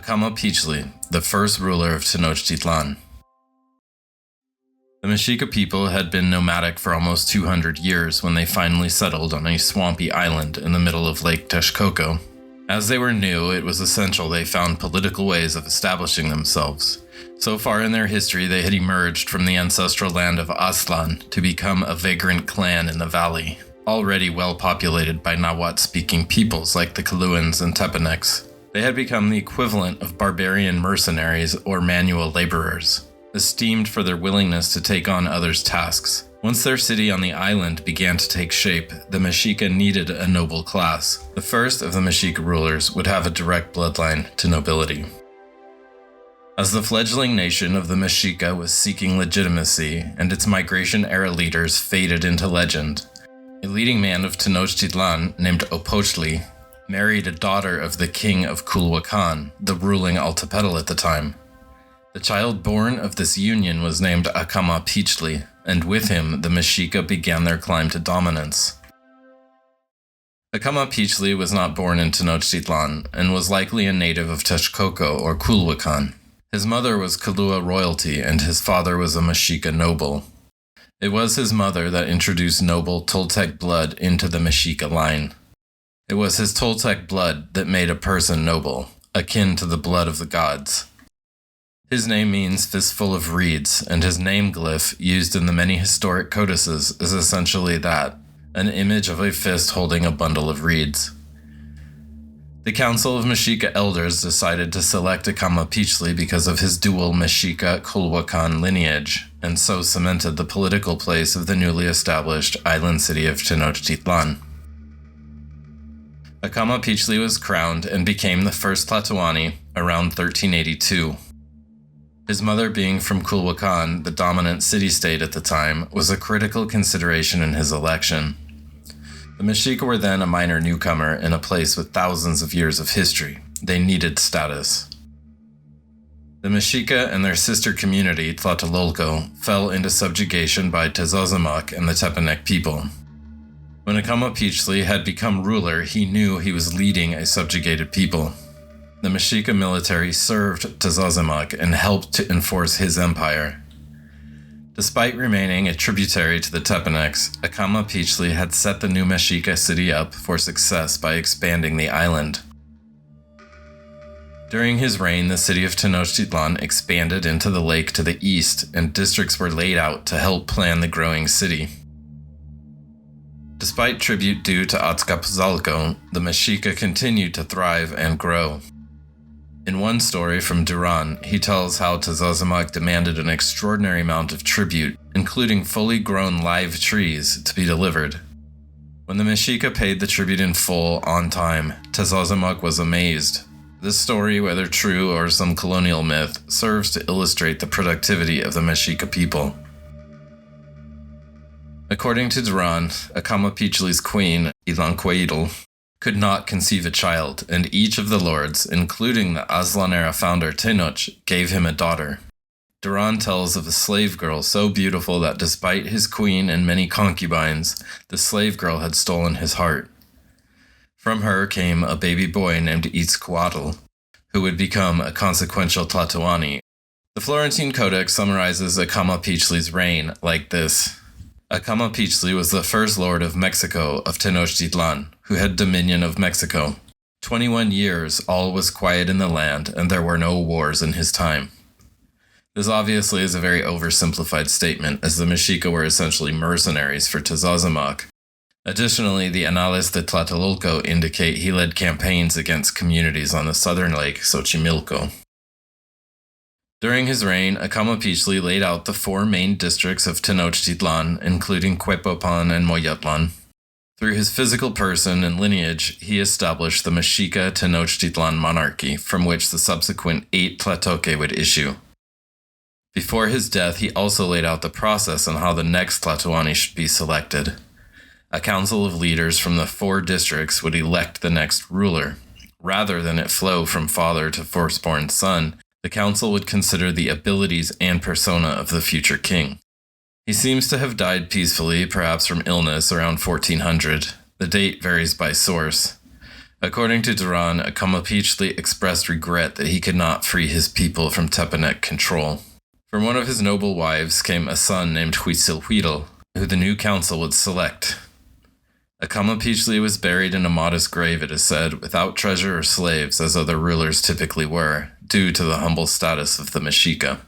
Acamapichtli, the first ruler of Tenochtitlan. The Mexica people had been nomadic for almost 200 years when they finally settled on a swampy island in the middle of Lake Texcoco. As they were new, it was essential they found political ways of establishing themselves. So far in their history, they had emerged from the ancestral land of Aztlan to become a vagrant clan in the valley, already well populated by Nahuatl-speaking peoples like the Caluans and Tepanecs. They had become the equivalent of barbarian mercenaries or manual laborers, esteemed for their willingness to take on others' tasks. Once their city on the island began to take shape, the Mexica needed a noble class. The first of the Mexica rulers would have a direct bloodline to nobility. As the fledgling nation of the Mexica was seeking legitimacy and its migration-era leaders faded into legend, a leading man of Tenochtitlan named Opochtli married a daughter of the king of Culhuacan, the ruling Altepetl at the time. The child born of this union was named Acamapichtli, and with him the Mexica began their climb to dominance. Acamapichtli was not born in Tenochtitlan and was likely a native of Texcoco or Culhuacan. His mother was Kahlua royalty and his father was a Mexica noble. It was his mother that introduced noble Toltec blood into the Mexica line. It was his Toltec blood that made a person noble, akin to the blood of the gods. His name means fistful of reeds, and his name glyph, used in the many historic codices, is essentially that, an image of a fist holding a bundle of reeds. The Council of Mexica Elders decided to select Acamapichtli because of his dual Mexica-Culhuacan lineage, and so cemented the political place of the newly established island city of Tenochtitlan. Acamapichtli was crowned and became the first Tlatoani around 1382. His mother being from Culhuacan, the dominant city-state at the time, was a critical consideration in his election. The Mexica were then a minor newcomer in a place with thousands of years of history. They needed status. The Mexica and their sister community, Tlatelolco, fell into subjugation by Tezozomoc and the Tepanec people. When Acamapichtli had become ruler, he knew he was leading a subjugated people. The Mexica military served Tezozomoc and helped to enforce his empire. Despite remaining a tributary to the Tepanecs, Acamapichtli had set the new Mexica city up for success by expanding the island. During his reign, the city of Tenochtitlan expanded into the lake to the east, and districts were laid out to help plan the growing city. Despite tribute due to Azcapotzalco, the Mexica continued to thrive and grow. In one story from Duran, he tells how Tezozomoc demanded an extraordinary amount of tribute, including fully grown live trees, to be delivered. When the Mexica paid the tribute in full, on time, Tezozomoc was amazed. This story, whether true or some colonial myth, serves to illustrate the productivity of the Mexica people. According to Duran, Acamapichtli's queen, Ilanquaitl, could not conceive a child, and each of the lords, including the Aztlan-era founder Tenoch, gave him a daughter. Duran tells of a slave girl so beautiful that despite his queen and many concubines, the slave girl had stolen his heart. From her came a baby boy named Itzcoatl, who would become a consequential Tlatoani. The Florentine Codex summarizes Acamapichtli's reign like this. Acamapichtli was the first lord of Mexico of Tenochtitlan, who had dominion of Mexico. 21 years all was quiet in the land, and there were no wars in his time. This obviously is a very oversimplified statement, as the Mexica were essentially mercenaries for Tezozomoc. Additionally, the Anales de Tlatelolco indicate he led campaigns against communities on the southern lake Xochimilco. During his reign, Acamapichtli laid out the four main districts of Tenochtitlan, including Cuepopan and Moyatlan. Through his physical person and lineage, he established the Mexica Tenochtitlan monarchy, from which the subsequent 8 Tlatoque would issue. Before his death, he also laid out the process on how the next Tlatoani should be selected. A council of leaders from the 4 districts would elect the next ruler. Rather than it flow from father to firstborn son, the council would consider the abilities and persona of the future king. He seems to have died peacefully, perhaps from illness, around 1400. The date varies by source. According to Duran, Acamapichtli expressed regret that he could not free his people from Tepanec control. From one of his noble wives came a son named Huitzilhuitl, who the new council would select. Acamapichtli was buried in a modest grave, it is said, without treasure or slaves, as other rulers typically were, due to the humble status of the Mexica.